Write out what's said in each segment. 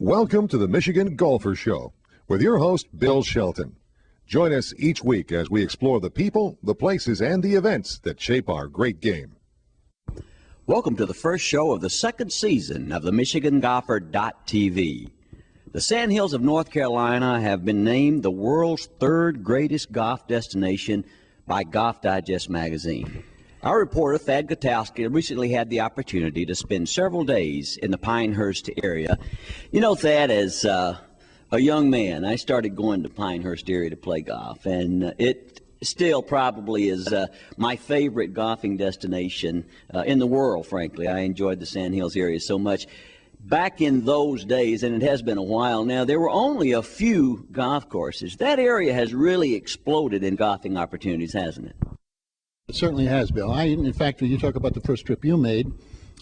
Welcome to the Michigan Golfer Show with your host, Bill Shelton. Join us each week as we explore the people, the places, and the events that shape our great game. Welcome to the first show of the second season of the MichiganGolfer.tv. The Sandhills of North Carolina have been named the world's third greatest golf destination by Golf Digest magazine. Our reporter, Thad Gutowski, recently had the opportunity to spend several days in the Pinehurst area. You know, Thad, as a young man, I started going to Pinehurst area to play golf, and it still probably is my favorite golfing destination in the world, frankly. I enjoyed the Sandhills area so much. Back in those days, and it has been a while now, there were only a few golf courses. That area has really exploded in golfing opportunities, hasn't it? It certainly has, Bill. In fact, when you talk about the first trip you made,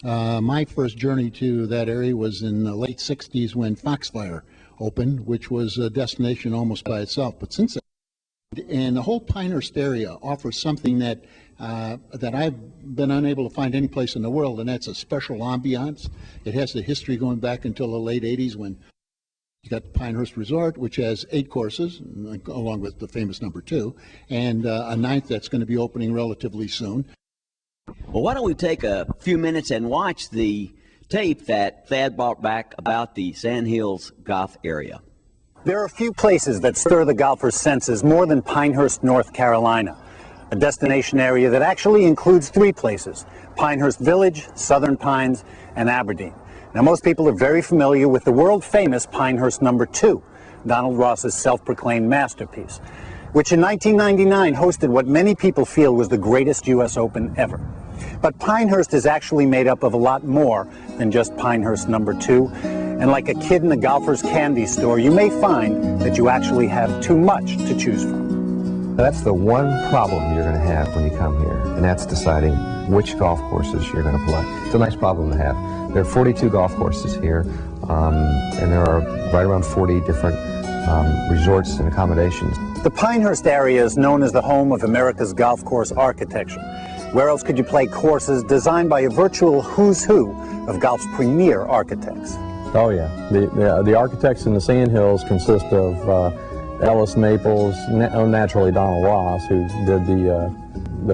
my first journey to that area was in the late 60s when Foxfire opened, which was a destination almost by itself. But since then, and the whole Pinehurst area offers something that I've been unable to find any place in the world, and that's a special ambiance. It has the history going back until the late 80s when you got the Pinehurst Resort, which has 8 courses, along with the famous number 2, and a 9th that's going to be opening relatively soon. Well, why don't we take a few minutes and watch the tape that Thad brought back about the Sandhills golf area. There are a few places that stir the golfer's senses more than Pinehurst, North Carolina, a destination area that actually includes 3 places: Pinehurst Village, Southern Pines, and Aberdeen. Now, most people are very familiar with the world-famous Pinehurst number 2, Donald Ross's self-proclaimed masterpiece, which in 1999 hosted what many people feel was the greatest U.S. Open ever. But Pinehurst is actually made up of a lot more than just Pinehurst number 2, and like a kid in the golfer's candy store, you may find that you actually have too much to choose from. That's the one problem you're going to have when you come here, and that's deciding which golf courses you're going to play. It's a nice problem to have. There are 42 golf courses here, and there are right around 40 different resorts and accommodations. The Pinehurst area is known as the home of America's golf course architecture. Where else could you play courses designed by a virtual who's who of golf's premier architects? Oh yeah, the architects in the Sandhills consist of Ellis Maples, naturally Donald Ross, who did the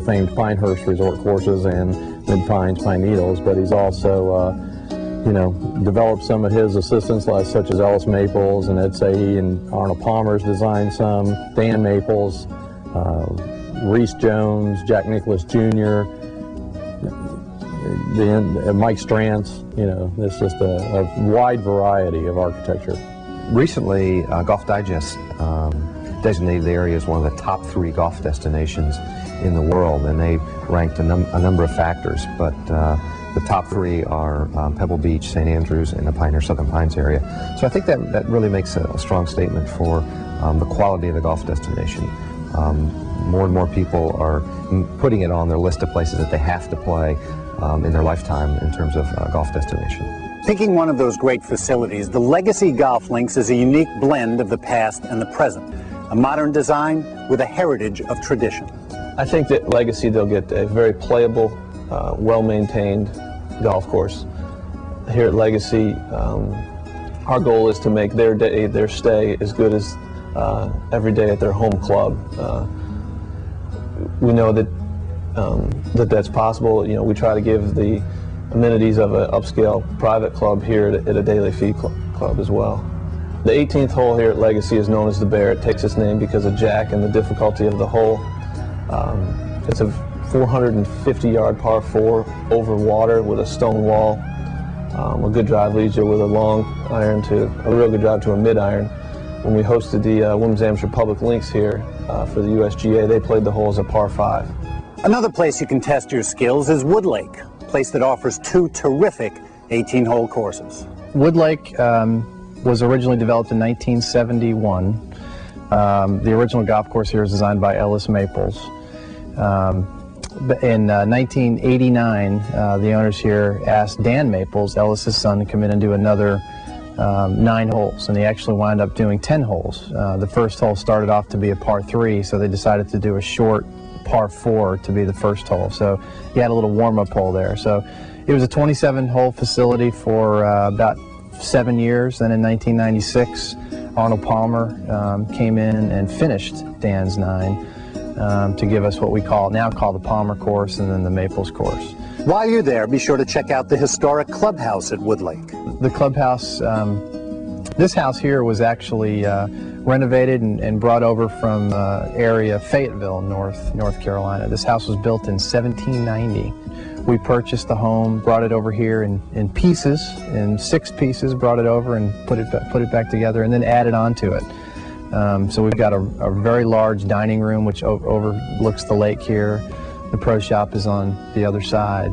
famed Pinehurst resort courses and Mid-Pines, Pine Needles, but he's also developed some of his assistants, such as Ellis Maples and Ed Sahi, and Arnold Palmer's designed some, Dan Maples, Reese Jones, Jack Nicklaus Jr., Mike Strantz. It's just a wide variety of architecture. Recently, Golf Digest designated the area as one of the top 3 golf destinations in the world, and they ranked a number of factors, but the top 3 are Pebble Beach, St. Andrews, and the Pinehurst Southern Pines area. So I think that really makes a strong statement for the quality of the golf destination. More and more people are putting it on their list of places that they have to play in their lifetime in terms of golf destination. Picking one of those great facilities, the Legacy Golf Links is a unique blend of the past and the present, a modern design with a heritage of tradition. I think that Legacy, they'll get a very playable, well-maintained golf course. Here at Legacy, our goal is to make their stay as good as every day at their home club. We know that that's possible. We try to give the amenities of an upscale private club here at a daily fee club as well. The 18th hole here at Legacy is known as the Bear. It takes its name because of Jack and the difficulty of the hole. It's a 450-yard par 4 over water with a stone wall. A good drive leads you with a long iron to a real good drive to a mid-iron. When we hosted the Women's Amateur Public Links here for the USGA, they played the hole as a par 5. Another place you can test your skills is Wood Lake, a place that offers 2 terrific 18-hole courses. Wood Lake was originally developed in 1971. The original golf course here was designed by Ellis Maples. In 1989, the owners here asked Dan Maples, Ellis's son, to come in and do another 9 holes, and they actually wound up doing 10 holes. The first hole started off to be a par 3, so they decided to do a short par 4 to be the first hole. So you had a little warm-up hole there. So it was a 27-hole facility for about 7 years. Then in 1996, Arnold Palmer came in and finished Dan's 9 to give us what we now call the Palmer course and then the Maples course. While you're there, be sure to check out the historic clubhouse at Woodlake. The clubhouse, this house here was actually renovated and brought over from area Fayetteville, North Carolina. This house was built in 1790. We purchased the home, brought it over here in pieces, in 6 pieces, brought it over and put it back together, and then added on to it. So we've got a very large dining room which overlooks the lake here. The pro shop is on the other side,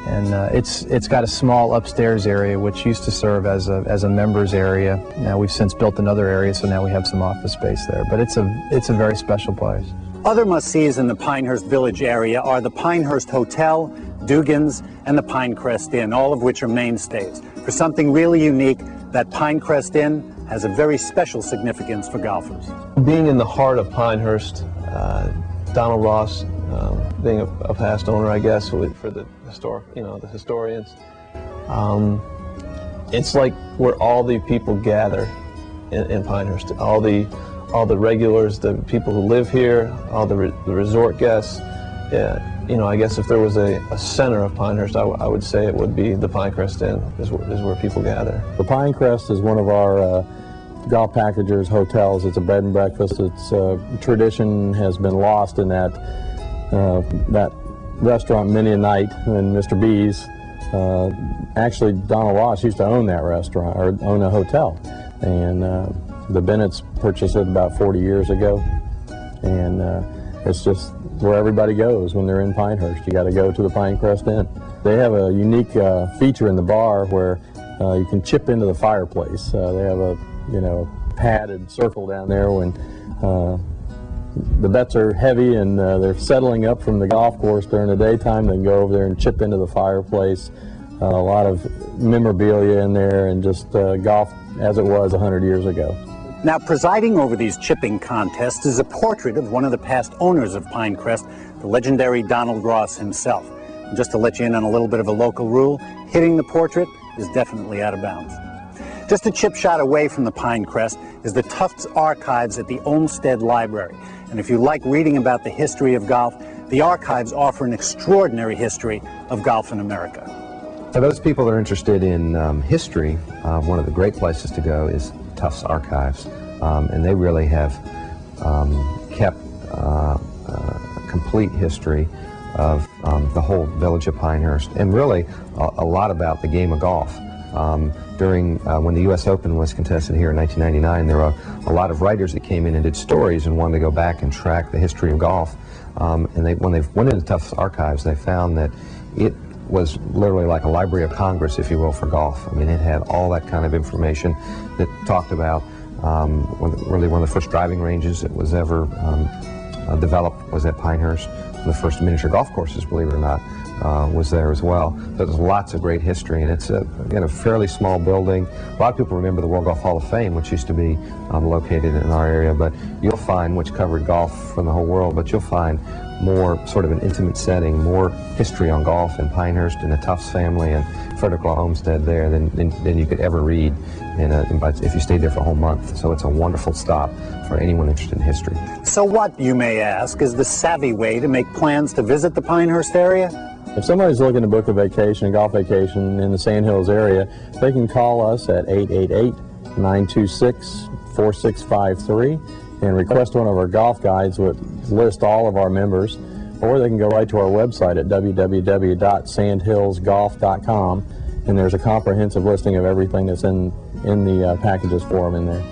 and it's got a small upstairs area which used to serve as a members area. Now we've since built another area, so now we have some office space there. But it's a very special place. Other must-sees in the Pinehurst Village area are the Pinehurst Hotel, Dugan's, and the Pinecrest Inn, all of which are mainstays. For something really unique, that Pinecrest Inn has a very special significance for golfers. Being in the heart of Pinehurst, Donald Ross, being a past owner, I guess, for the the historians, it's like where all the people gather in Pinehurst. All the regulars, the people who live here, all the resort guests. I guess if there was a center of Pinehurst, I would say it would be the Pinecrest Inn is where people gather. The Pinecrest is one of our golf packagers hotels. It's a bed and breakfast. Its tradition has been lost in that restaurant many a night and Mr. B's. Actually, Donald Ross used to own that restaurant, or own a hotel, and the Bennett's purchased it about 40 years ago, and it's just where everybody goes when they're in Pinehurst. You got to go to the Pinecrest Inn. They have a unique feature in the bar where you can chip into the fireplace. They have a padded circle down there when the bets are heavy and they're settling up from the golf course during the daytime. They can go over there and chip into the fireplace. A lot of memorabilia in there, and just golf as it was 100 years ago. Now, presiding over these chipping contests is a portrait of one of the past owners of Pinecrest, the legendary Donald Ross himself. And just to let you in on a little bit of a local rule, hitting the portrait is definitely out of bounds. Just a chip shot away from the Pinecrest is the Tufts Archives at the Olmsted Library. And if you like reading about the history of golf, the archives offer an extraordinary history of golf in America. For those people that are interested in history, one of the great places to go is Tufts Archives, and they really have kept a complete history of the whole village of Pinehurst, and really a lot about the game of golf. During when the U.S. Open was contested here in 1999, there were a lot of writers that came in and did stories and wanted to go back and track the history of golf. And when they went into Tufts Archives, they found that it was literally like a Library of Congress, if you will, for golf. I mean, it had all that kind of information that talked about really one of the first driving ranges that was ever developed was at Pinehurst. The first miniature golf courses, believe it or not, was there as well. There's lots of great history, and it's again a fairly small building. A lot of people remember the World Golf Hall of Fame, which used to be located in our area, but you'll find, which covered golf from the whole world, but you'll find more sort of an intimate setting, more history on golf in Pinehurst and the Tufts family and Frederick Law Olmsted there than you could ever read if you stayed there for a whole month. So it's a wonderful stop for anyone interested in history. So what, you may ask, is the savvy way to make plans to visit the Pinehurst area? If somebody's looking to book a vacation, a golf vacation in the Sandhills area, they can call us at 888-926-4653 and request one of our golf guides which list all of our members, or they can go right to our website at www.sandhillsgolf.com, and there's a comprehensive listing of everything that's in the packages for them in there.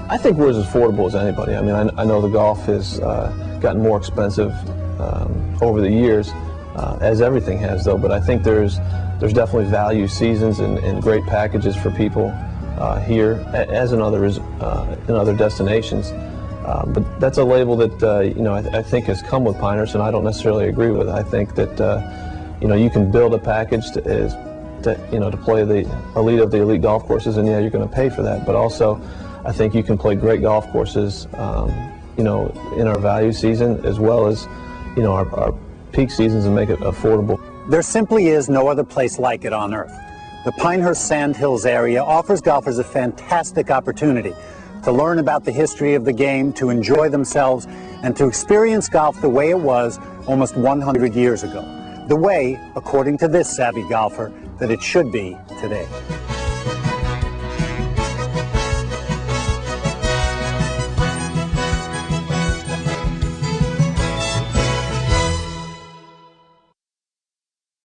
I think we're as affordable as anybody. I mean, I know the golf has gotten more expensive over the years, as everything has, though. But I think there's definitely value seasons and great packages for people here, as in other destinations. But that's a label that I think has come with Pinehurst, and I don't necessarily agree with. I think that you can build a package to play the elite of the elite golf courses, and yeah, you're going to pay for that. But also, I think you can play great golf courses, in our value season as well as, our peak seasons, and make it affordable. There simply is no other place like it on earth. The Pinehurst Sandhills area offers golfers a fantastic opportunity to learn about the history of the game, to enjoy themselves, and to experience golf the way it was almost 100 years ago. The way, according to this savvy golfer, that it should be today.